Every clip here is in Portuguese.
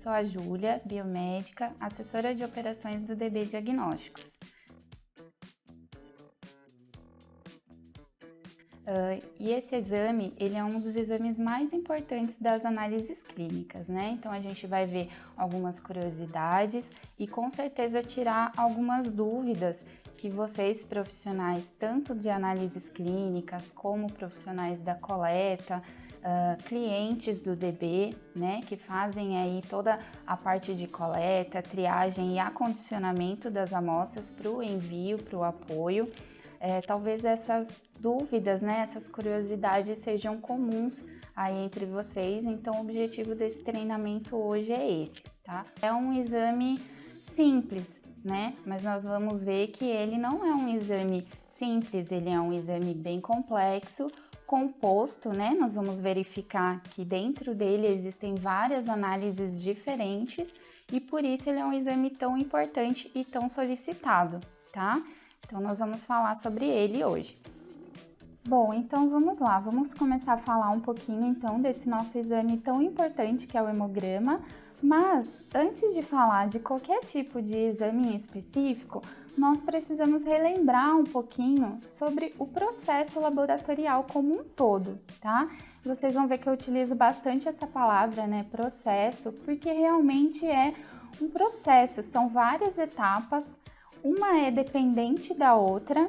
sou a Júlia, biomédica, assessora de operações do DB Diagnósticos. E esse exame, ele é um dos exames mais importantes das análises clínicas, né? Então a gente vai ver algumas curiosidades e com certeza tirar algumas dúvidas que vocês profissionais, tanto de análises clínicas como profissionais da coleta, clientes do DB, né, que fazem aí toda a parte de coleta, triagem e acondicionamento das amostras para o envio, para o apoio. Talvez essas dúvidas, né, essas curiosidades sejam comuns aí entre vocês, então o objetivo desse treinamento hoje é esse, tá? É um exame simples, né, mas nós vamos ver que ele não é um exame simples, ele é um exame bem complexo, composto, né, nós vamos verificar que dentro dele existem várias análises diferentes e por isso ele é um exame tão importante e tão solicitado, tá? Então, nós vamos falar sobre ele hoje. Bom, então vamos lá, vamos começar a falar um pouquinho então desse nosso exame tão importante que é o hemograma, mas antes de falar de qualquer tipo de exame em específico, nós precisamos relembrar um pouquinho sobre o processo laboratorial como um todo, tá? Vocês vão ver que eu utilizo bastante essa palavra, né, processo, porque realmente é um processo, são várias etapas. Uma é dependente da outra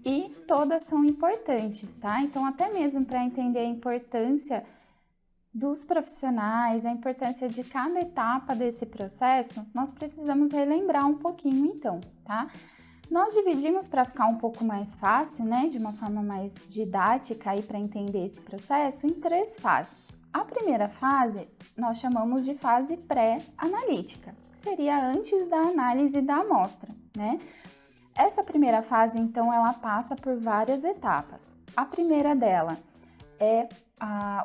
e todas são importantes, tá? Então, até mesmo para entender a importância dos profissionais, a importância de cada etapa desse processo, nós precisamos relembrar um pouquinho então, tá? Nós dividimos para ficar um pouco mais fácil, né, de uma forma mais didática aí para entender esse processo, em 3 fases. A primeira fase nós chamamos de fase pré-analítica, que seria antes da análise da amostra, né? Essa primeira fase, então, ela passa por várias etapas. A primeira dela é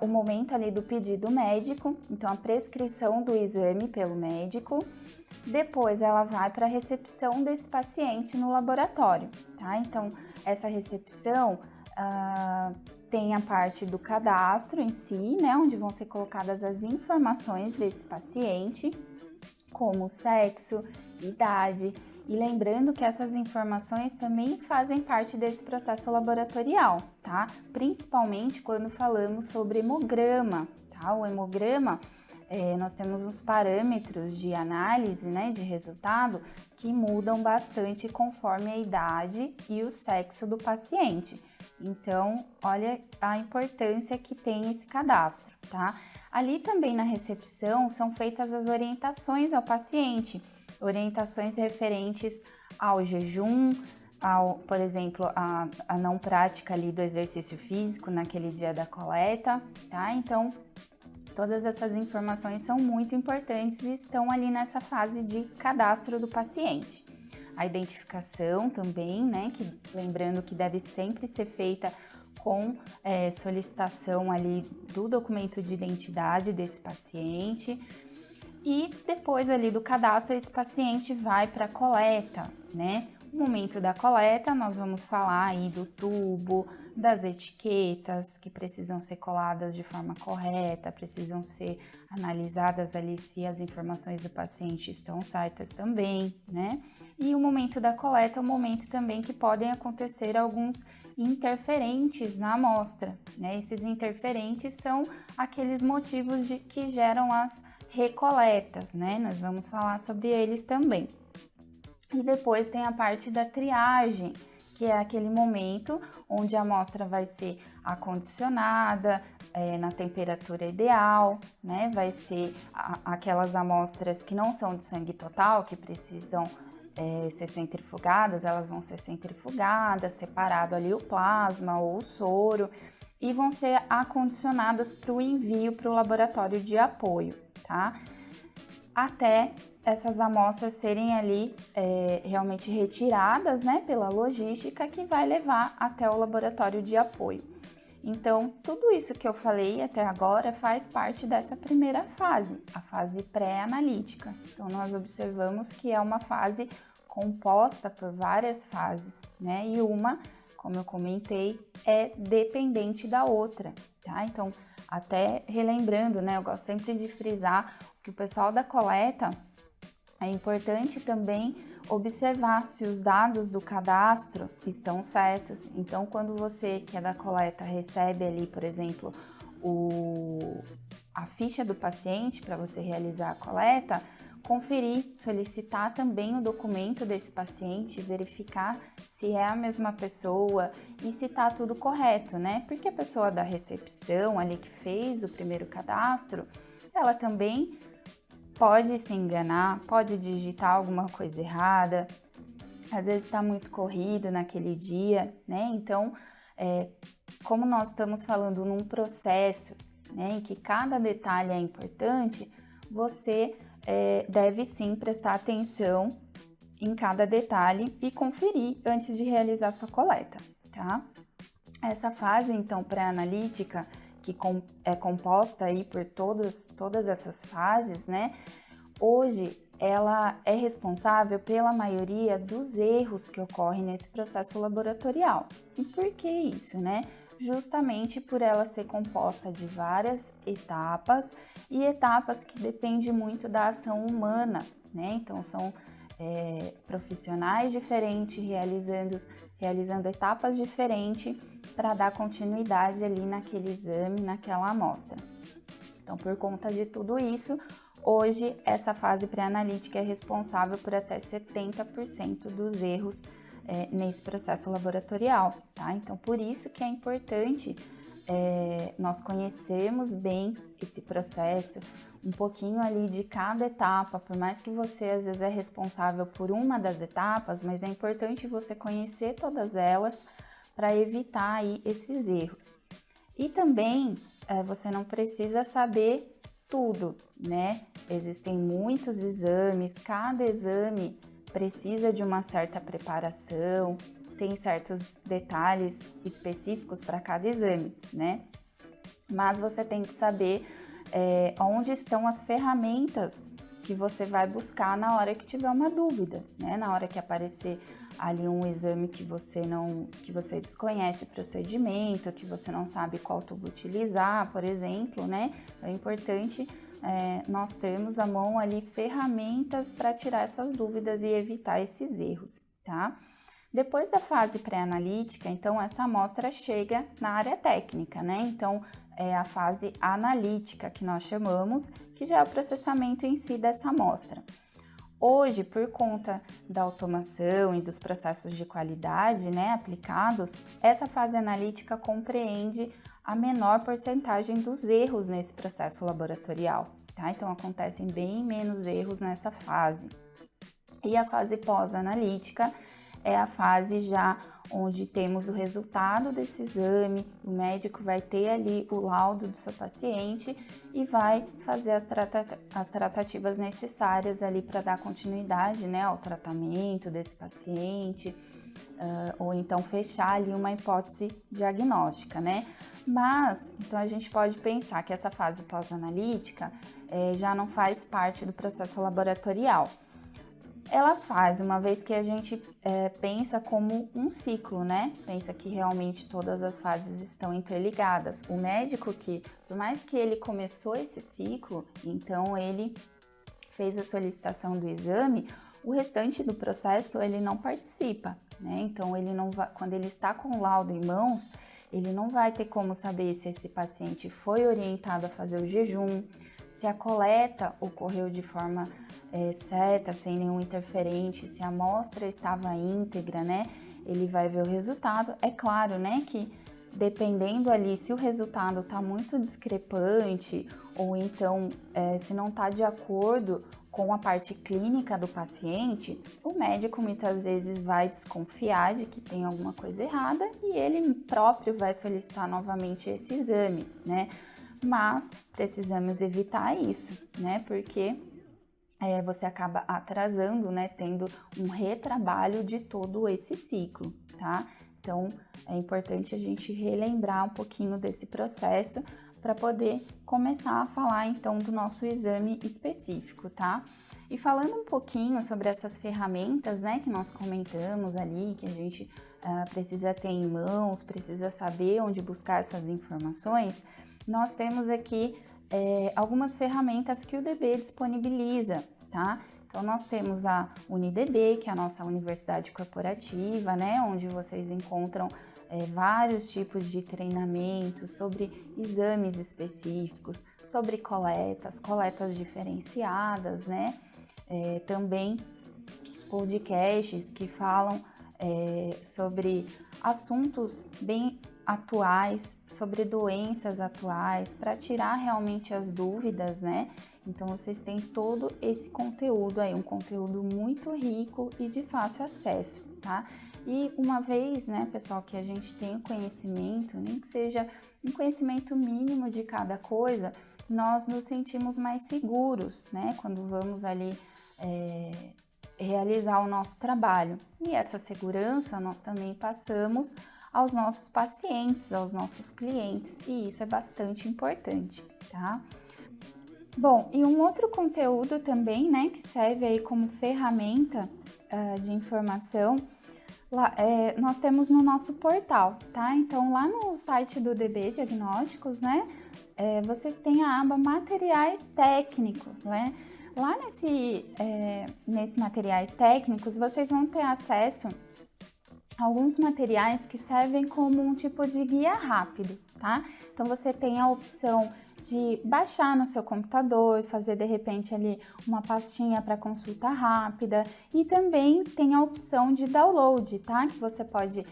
o momento ali do pedido médico, então a prescrição do exame pelo médico. Depois ela vai para a recepção desse paciente no laboratório, tá? Então, essa recepção tem a parte do cadastro em si, né, onde vão ser colocadas as informações desse paciente, como sexo, idade, e lembrando que essas informações também fazem parte desse processo laboratorial, tá? Principalmente quando falamos sobre hemograma, tá? O hemograma, nós temos uns parâmetros de análise, né, de resultado, que mudam bastante conforme a idade e o sexo do paciente. Então, olha a importância que tem esse cadastro, tá? Ali também na recepção são feitas as orientações ao paciente, orientações referentes ao jejum, por exemplo, a não prática ali do exercício físico naquele dia da coleta, tá? Então, todas essas informações são muito importantes e estão ali nessa fase de cadastro do paciente. A identificação também, né, que lembrando que deve sempre ser feita com solicitação ali do documento de identidade desse paciente. E depois ali do cadastro, esse paciente vai para a coleta, né? No momento da coleta, nós vamos falar aí do tubo, das etiquetas que precisam ser coladas de forma correta, precisam ser analisadas ali se as informações do paciente estão certas também, né? E o momento da coleta é o momento também que podem acontecer alguns interferentes na amostra, né? Esses interferentes são aqueles motivos que geram as recoletas, né? Nós vamos falar sobre eles também. E depois tem a parte da triagem, que é aquele momento onde a amostra vai ser acondicionada na temperatura ideal, né? Vai ser aquelas amostras que não são de sangue total, que precisam ser centrifugadas, elas vão ser centrifugadas, separado ali o plasma ou o soro, e vão ser acondicionadas para o envio para o laboratório de apoio, tá? Até essas amostras serem ali realmente retiradas, né, pela logística que vai levar até o laboratório de apoio. Então, tudo isso que eu falei até agora faz parte dessa primeira fase, a fase pré-analítica. Então, nós observamos que é uma fase composta por várias fases, né, e uma, como eu comentei, é dependente da outra, tá? Então, Até relembrando, né, eu gosto sempre de frisar que o pessoal da coleta é importante também observar se os dados do cadastro estão certos. Então, quando você que é da coleta recebe ali, por exemplo, a ficha do paciente para você realizar a coleta, conferir, solicitar também o documento desse paciente, verificar se é a mesma pessoa e se está tudo correto, né? Porque a pessoa da recepção ali que fez o primeiro cadastro, ela também pode se enganar, pode digitar alguma coisa errada, às vezes está muito corrido naquele dia, né? Então, como nós estamos falando num processo, né, em que cada detalhe é importante, você deve sim prestar atenção em cada detalhe e conferir antes de realizar sua coleta, tá? Essa fase, então, pré-analítica, que é composta aí por todas essas fases, né? Hoje, ela é responsável pela maioria dos erros que ocorrem nesse processo laboratorial. E por que isso, né? Justamente por ela ser composta de várias etapas e etapas que dependem muito da ação humana, né? Então, são profissionais diferentes realizando etapas diferentes para dar continuidade ali naquele exame, naquela amostra. Então, por conta de tudo isso, hoje essa fase pré-analítica é responsável por até 70% dos erros nesse processo laboratorial, tá? Então, por isso que é importante nós conhecermos bem esse processo, um pouquinho ali de cada etapa, por mais que você às vezes é responsável por uma das etapas, mas é importante você conhecer todas elas para evitar aí esses erros. E também você não precisa saber tudo, né? Existem muitos exames, cada exame precisa de uma certa preparação, tem certos detalhes específicos para cada exame, né? Mas você tem que saber onde estão as ferramentas que você vai buscar na hora que tiver uma dúvida, né? Na hora que aparecer ali um exame que você desconhece o procedimento, que você não sabe qual tubo utilizar, por exemplo, né? É importante nós termos à mão ali ferramentas para tirar essas dúvidas e evitar esses erros, tá? Depois da fase pré-analítica, então essa amostra chega na área técnica, né? Então é a fase analítica que nós chamamos, que já é o processamento em si dessa amostra. Hoje, por conta da automação e dos processos de qualidade, né, aplicados, essa fase analítica compreende a menor porcentagem dos erros nesse processo laboratorial, tá? Então, acontecem bem menos erros nessa fase. E a fase pós-analítica é a fase já onde temos o resultado desse exame, o médico vai ter ali o laudo do seu paciente e vai fazer as tratativas necessárias ali para dar continuidade, né, ao tratamento desse paciente, ou então fechar ali uma hipótese diagnóstica, né? Mas, então a gente pode pensar que essa fase pós-analítica já não faz parte do processo laboratorial. Ela faz, uma vez que a gente pensa como um ciclo, né? Pensa que realmente todas as fases estão interligadas. O médico que, por mais que ele começou esse ciclo, então ele fez a solicitação do exame, o restante do processo ele não participa, né? Então ele não vai, quando ele está com o laudo em mãos, ele não vai ter como saber se esse paciente foi orientado a fazer o jejum, se a coleta ocorreu de forma certa, sem nenhum interferente, se a amostra estava íntegra, né? Ele vai ver o resultado. É claro, né, que dependendo ali, se o resultado está muito discrepante ou então se não está de acordo com a parte clínica do paciente, o médico muitas vezes vai desconfiar de que tem alguma coisa errada e ele próprio vai solicitar novamente esse exame, né? Mas precisamos evitar isso, né? Porque você acaba atrasando, né? Tendo um retrabalho de todo esse ciclo, tá? Então, é importante a gente relembrar um pouquinho desse processo para poder começar a falar, então, do nosso exame específico, tá? E falando um pouquinho sobre essas ferramentas, né, que nós comentamos ali, que a gente precisa ter em mãos, precisa saber onde buscar essas informações, nós temos aqui algumas ferramentas que o DB disponibiliza, tá? Então, nós temos a UniDB, que é a nossa universidade corporativa, né? Onde vocês encontram vários tipos de treinamentos sobre exames específicos, sobre coletas diferenciadas, né? Também podcasts que falam sobre assuntos bem atuais, sobre doenças atuais, para tirar realmente as dúvidas, né? Então, vocês têm todo esse conteúdo aí, um conteúdo muito rico e de fácil acesso, tá? E uma vez, né, pessoal, que a gente tem o conhecimento, nem que seja um conhecimento mínimo de cada coisa, nós nos sentimos mais seguros, né, quando vamos ali realizar o nosso trabalho. E essa segurança nós também passamos aos nossos pacientes, aos nossos clientes, e isso é bastante importante, tá? Bom, e um outro conteúdo também, né, que serve aí como ferramenta de informação, nós temos no nosso portal, tá? Então, lá no site do DB Diagnósticos, né, vocês têm a aba Materiais Técnicos, né? Lá nesse materiais técnicos, vocês vão ter acesso a alguns materiais que servem como um tipo de guia rápido, tá? Então, você tem a opção de baixar no seu computador e fazer de repente ali uma pastinha para consulta rápida, e também tem a opção de download, tá? Que você pode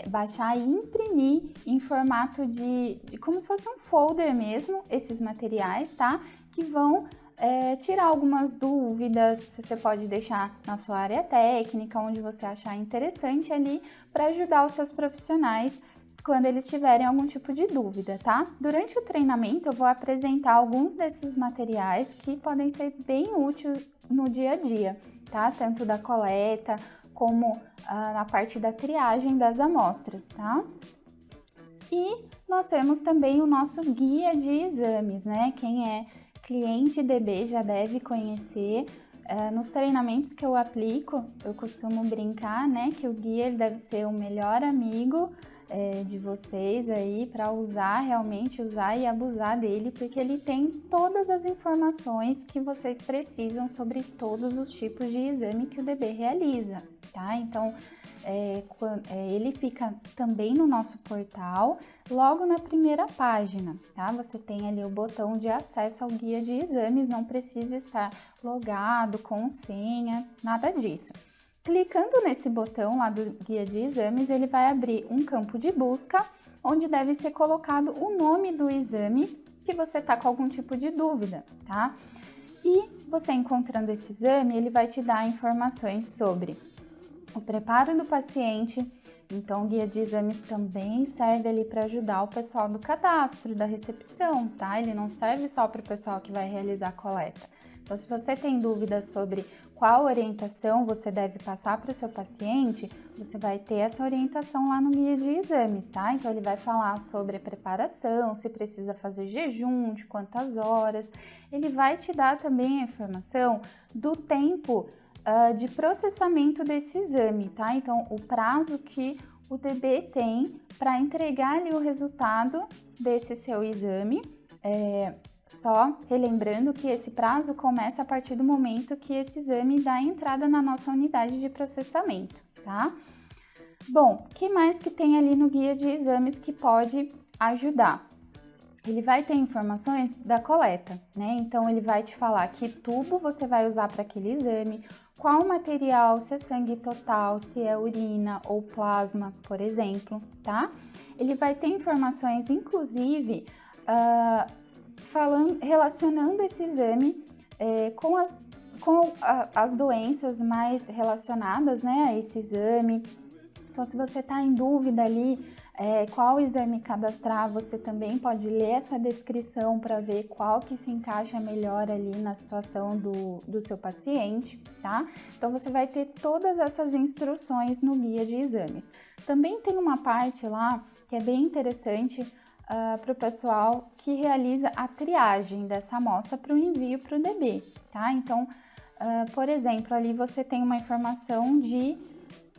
baixar e imprimir em formato de como se fosse um folder mesmo, esses materiais, tá? Que vão tirar algumas dúvidas, você pode deixar na sua área técnica, onde você achar interessante ali, para ajudar os seus profissionais quando eles tiverem algum tipo de dúvida, tá? Durante o treinamento eu vou apresentar alguns desses materiais que podem ser bem úteis no dia a dia, tá? Tanto da coleta como na parte da triagem das amostras, tá? E nós temos também o nosso guia de exames, né? Quem é cliente DB já deve conhecer. Nos treinamentos que eu aplico, eu costumo brincar, né? Que o guia ele deve ser o melhor amigo de vocês aí, para realmente usar e abusar dele, porque ele tem todas as informações que vocês precisam sobre todos os tipos de exame que o DB realiza, tá? Então, ele fica também no nosso portal, logo na primeira página, tá? Você tem ali o botão de acesso ao guia de exames, não precisa estar logado com senha, nada disso. Clicando nesse botão lá do guia de exames, ele vai abrir um campo de busca, onde deve ser colocado o nome do exame que você está com algum tipo de dúvida, tá? E você encontrando esse exame, ele vai te dar informações sobre o preparo do paciente. Então, o guia de exames também serve ali para ajudar o pessoal do cadastro, da recepção, tá? Ele não serve só para o pessoal que vai realizar a coleta. Então, se você tem dúvidas sobre qual orientação você deve passar para o seu paciente, você vai ter essa orientação lá no guia de exames, tá? Então, ele vai falar sobre a preparação, se precisa fazer jejum, de quantas horas. Ele vai te dar também a informação do tempo de processamento desse exame, tá? Então, o prazo que o DB tem para entregar ali o resultado desse seu exame. Só relembrando que esse prazo começa a partir do momento que esse exame dá entrada na nossa unidade de processamento, tá? Bom, o que mais que tem ali no guia de exames que pode ajudar? Ele vai ter informações da coleta, né? Então, ele vai te falar que tubo você vai usar para aquele exame, qual material, se é sangue total, se é urina ou plasma, por exemplo, tá? Ele vai ter informações, inclusive, relacionando esse exame com as doenças mais relacionadas, né, a esse exame. Então, se você está em dúvida ali qual exame cadastrar, você também pode ler essa descrição para ver qual que se encaixa melhor ali na situação do seu paciente, tá? Então, você vai ter todas essas instruções no guia de exames. Também tem uma parte lá que é bem interessante para o pessoal que realiza a triagem dessa amostra para o envio para o DB, tá? Então, por exemplo, ali você tem uma informação de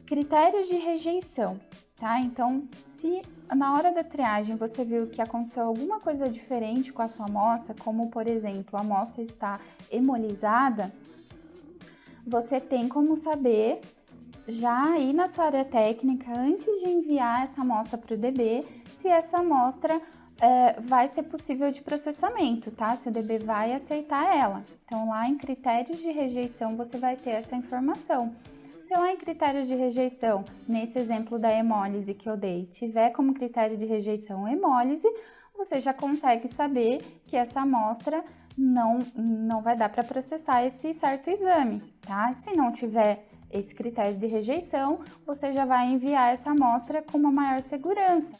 critérios de rejeição, tá? Então, se na hora da triagem você viu que aconteceu alguma coisa diferente com a sua amostra, como por exemplo, a amostra está hemolizada, você tem como saber já aí na sua área técnica, antes de enviar essa amostra para o DB, se essa amostra vai ser possível de processamento, tá? Se o DB vai aceitar ela. Então, lá em critérios de rejeição, você vai ter essa informação. Se lá em critérios de rejeição, nesse exemplo da hemólise que eu dei, tiver como critério de rejeição hemólise, você já consegue saber que essa amostra não vai dar para processar esse certo exame, tá? Se não tiver esse critério de rejeição, você já vai enviar essa amostra com uma maior segurança.